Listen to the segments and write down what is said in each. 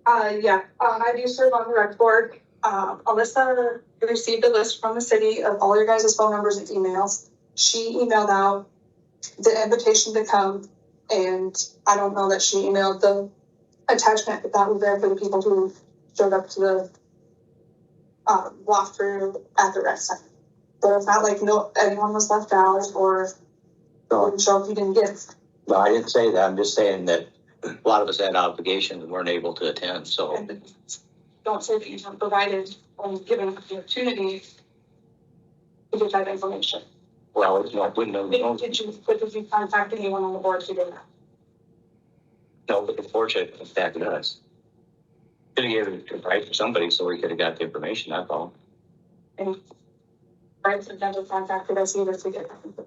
I do serve on the rec board. Alyssa received a list from the city of all your guys' phone numbers and emails. She emailed out the invitation to come, and I don't know that she emailed the attachment, but that was there for the people who showed up to the walkthrough at the rec center. So it's not like anyone was left out or didn't show up, you didn't get. No, I didn't say that. I'm just saying that a lot of us had obligations and weren't able to attend, so. And don't say that you haven't provided or given the opportunity to get that information. Well, it's not, wouldn't know. Did you contact anyone on the board to do that? No, but unfortunately, it impacted us. Could have given it to right for somebody so we could have got the information, that's all. And Bright's never contacted us either to get that.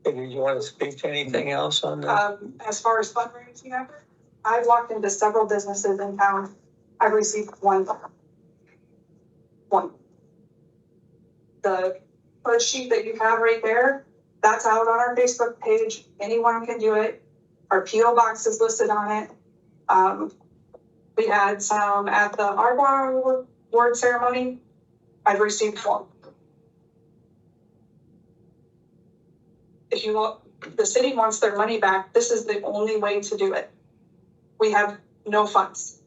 Do you want to speak to anything else on that? As far as fundraising effort, I've walked into several businesses in town. I've received one. The push sheet that you have right there, that's out on our Facebook page. Anyone can do it. Our PO box is listed on it. We had some at the Arbour award ceremony. I've received one. If you want, the city wants their money back, this is the only way to do it. We have no funds.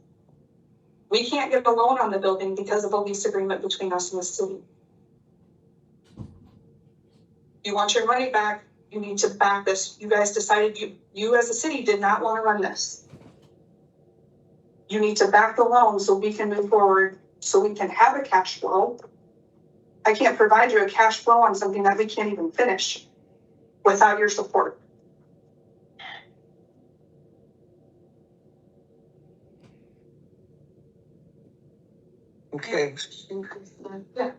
We can't get a loan on the building because of a lease agreement between us and the city. You want your money back, you need to back this. You guys decided you as a city did not want to run this. You need to back the loan so we can move forward, so we can have a cash flow. I can't provide you a cash flow on something that we can't even finish without your support. Okay. Yeah.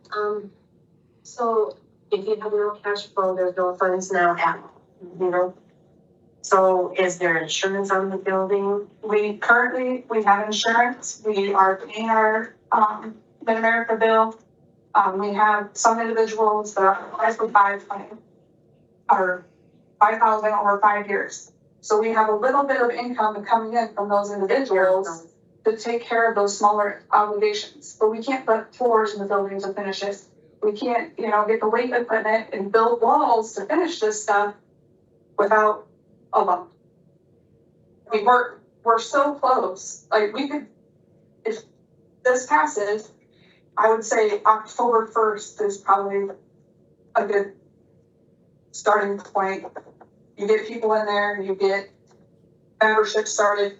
So if you have no cash flow, there's no funds now at all, you know? So is there insurance on the building? We have insurance. We are paying our Mid-America bill. We have some individuals that are for 5,000 over 5 years. So we have a little bit of income coming in from those individuals to take care of those smaller obligations. But we can't put floors in the building to finish it. We can't, get the weight equipment and build walls to finish this stuff without a loan. We're so close. Like we could, if this passes, I would say October 1st is probably a good starting point. You get people in there, you get membership started,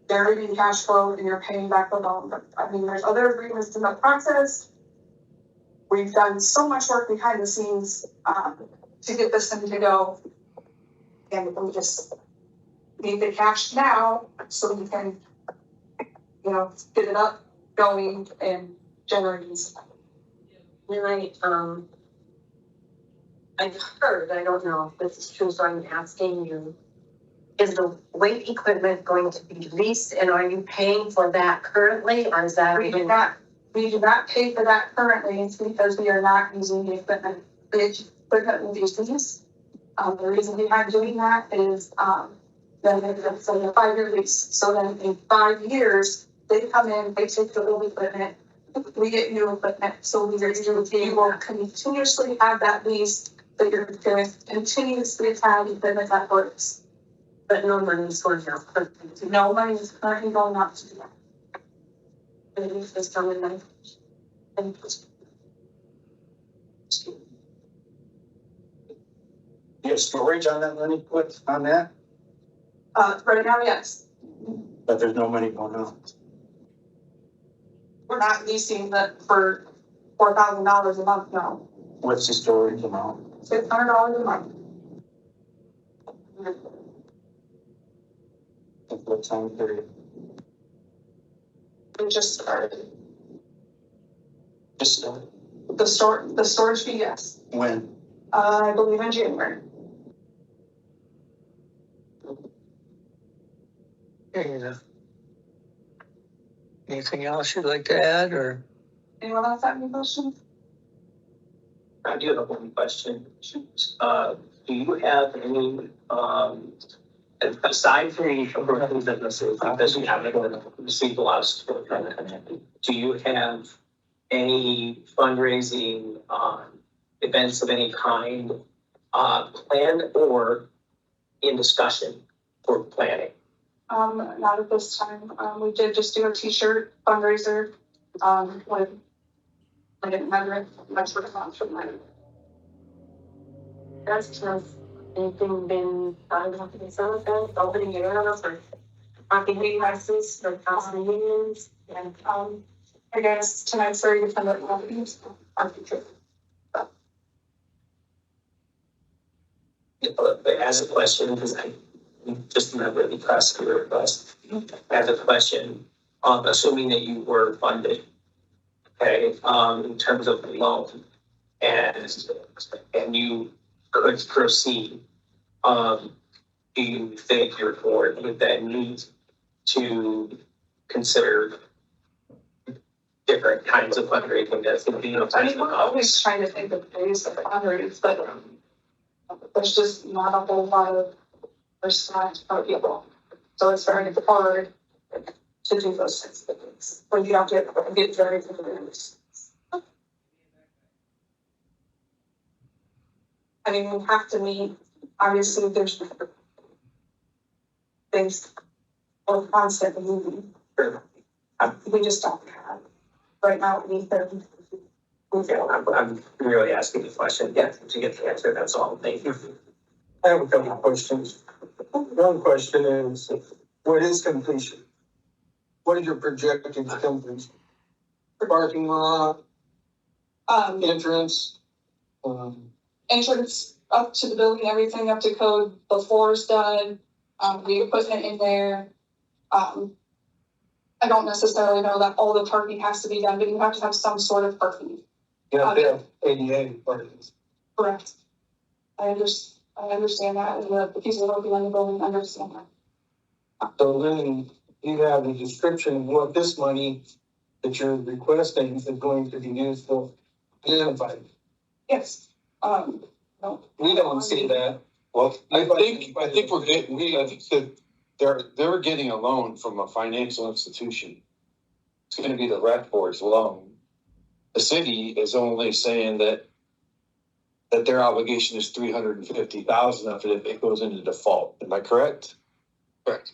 generating cash flow, and you're paying back the loan. But there's other agreements in the process. We've done so much work behind the scenes to get this thing to go. And we just need the cash now so we can, get it up, going, and generating stuff. And I've heard, I don't know if this is true, so I'm asking you, is the weight equipment going to be leased, and are you paying for that currently, or is that? We do not pay for that currently. It's because we are not using the equipment. The equipment will be leased. The reason behind doing that is that it's a 5-year lease. So then in 5 years, they come in, they take the old equipment, we get new equipment. So we will continuously have that lease that you're going to continuously have equipment that works. But no money is going out. No money is currently going out to do that. You have storage on that money put on that? Right now, yes. But there's no money going out. We're not leasing that for $4,000 a month, no. What's the storage amount? $600 a month. At what time period? We just started. Just started. The storage fee, yes. When? I believe in January. Okay, anything else you'd like to add, or? Anyone else have any questions? I do have one question. Do you have any aside from the appropriations that the city doesn't have received a lot of support from it, do you have any fundraising events of any kind planned or in discussion for planning? Not at this time. We did just do a t-shirt fundraiser, with, I didn't have much response from that. That's just anything been, I don't know, some of them, opening areas or parking houses or council unions. And, I guess tonight's very dependent on these, our future. But as a question, because I just remember the prosecutor request, as a question, assuming that you were funded, okay, in terms of the loan, and you could proceed, do you think your board would then need to consider different kinds of fundraising that's going to be? I mean, we're always trying to think of ways of fundraising, but there's just not a whole lot of response from people. So it's very hard to do those types of things when you don't get very good. I mean, we have to meet, obviously, there's things are constantly moving. We just don't have, right now, anything. I'm really asking the question, yeah, to get the answer, that's all, thank you. I have a couple of questions. One question is, what is completion? What is your projected completion? Parking lot, entrance, Entrance up to the building, everything up to code, the floor is done, the equipment in there. I don't necessarily know that all the parking has to be done, but you have to have some sort of parking. you have to have ADA parking. Correct. I understand that, and the people working on the building understand that. So then you have a description of what this money that you're requesting is going to be used for. Identified. Yes, no. We don't see that. Well, I think we're getting, I think that they're getting a loan from a financial institution. It's gonna be the rec board's loan. The city is only saying that their obligation is $350,000 of it if it goes into default. Am I correct? Correct.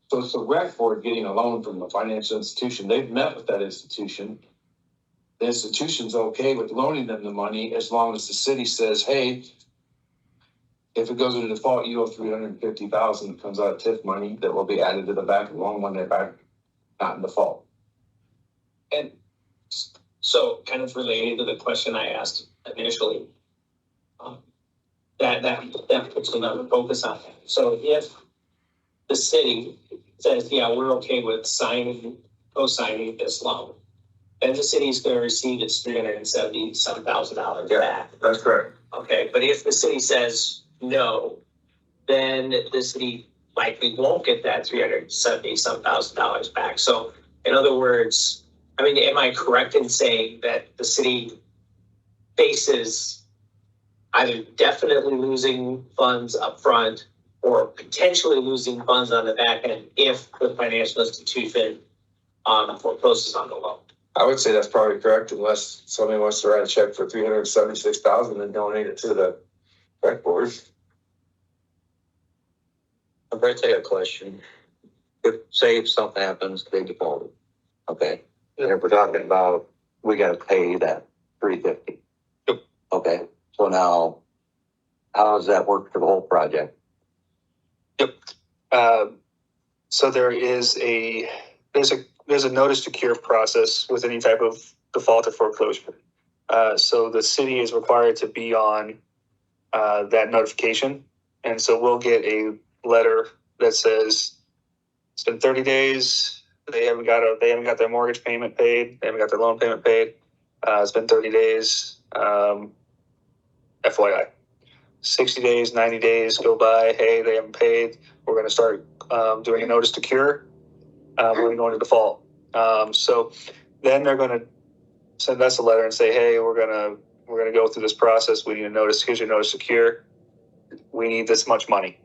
So it's the rec board getting a loan from a financial institution. They've met with that institution. The institution's okay with loaning them the money as long as the city says, hey, if it goes into default, you owe $350,000 that comes out of TIF money that will be added to the back of the loan when they're back, not in default. And so kind of related to the question I asked initially, that puts another focus on that. So if the city says, yeah, we're okay with co-signing this loan, then the city's gonna receive its $370,000 back. That's correct. Okay, but if the city says no, then the city likely won't get that $370,000 back. So in other words, I mean, am I correct in saying that the city faces either definitely losing funds up front or potentially losing funds on the back end if the financial institution forecloses on the loan? I would say that's probably correct unless somebody wants to write a check for $376,000 and donate it to the rec board. I'm going to take a question. If something happens, they default. Okay. And if we're talking about, we got to pay that $350. Yep. Okay. So now, how does that work for the whole project? Yep. So there's a notice to cure process with any type of default or foreclosure. So the city is required to be on that notification, and so we'll get a letter that says it's been 30 days. They haven't got their mortgage payment paid. They haven't got their loan payment paid. It's been 30 days. FYI. 60 days, 90 days go by. Hey, they haven't paid. We're going to start doing a notice to cure. We're going to go into default. So then they're going to send us a letter and say, hey, we're going to go through this process. We need a notice. Here's your notice to cure. We need this much money.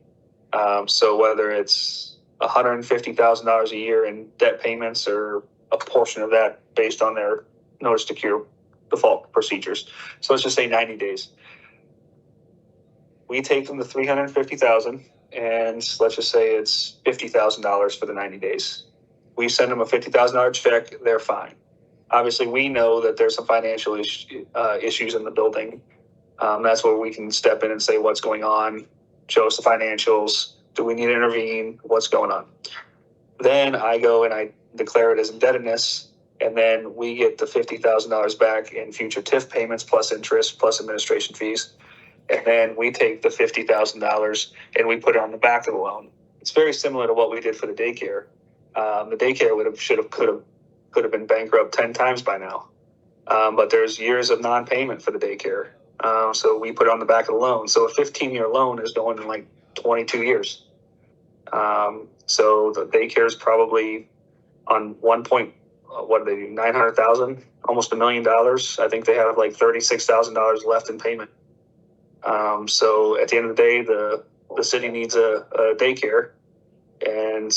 So whether it's $150,000 a year in debt payments or a portion of that based on their notice to cure default procedures. So let's just say 90 days. We take them to 350,000 and let's just say it's $50,000 for the 90 days. We send them a $50,000 check, they're fine. Obviously, we know that there's some financial issues in the building. That's where we can step in and say what's going on, show us the financials. Do we need to intervene? What's going on? Then I go and I declare it as indebtedness, and then we get the $50,000 back in future TIF payments plus interest plus administration fees. And then we take the $50,000 and we put it on the back of the loan. It's very similar to what we did for the daycare. The daycare could have been bankrupt 10 times by now. But there's years of non-payment for the daycare. So we put it on the back of the loan. So a 15-year loan is going in like 22 years. So the daycare is probably on what do they do? 900,000, almost $1 million. I think they have like $36,000 left in payment. So at the end of the day, the city needs a daycare, and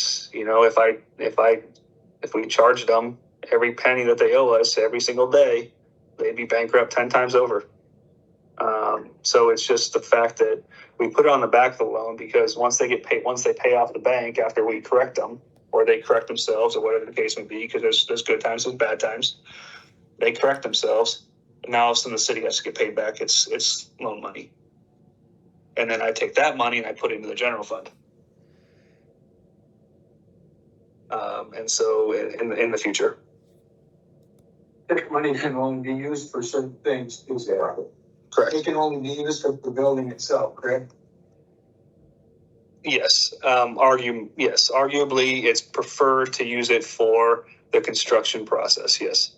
if we charged them every penny that they owe us every single day, they'd be bankrupt 10 times over. So it's just the fact that we put it on the back of the loan because once they pay off the bank after we correct them, or they correct themselves, or whatever the case may be, because there's good times and bad times, they correct themselves. And now all of a sudden the city has to get paid back its loan money. And then I take that money and I put it into the general fund. And so in the future. That money can only be used for certain things, is that right? Correct. It can only be used for the building itself, correct? Yes. Arguably, it's preferred to use it for the construction process. Yes.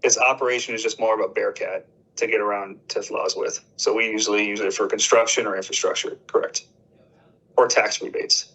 Its operation is just more of a bearcat to get around TIF laws with. So we usually use it for construction or infrastructure. Correct. Or tax rebates.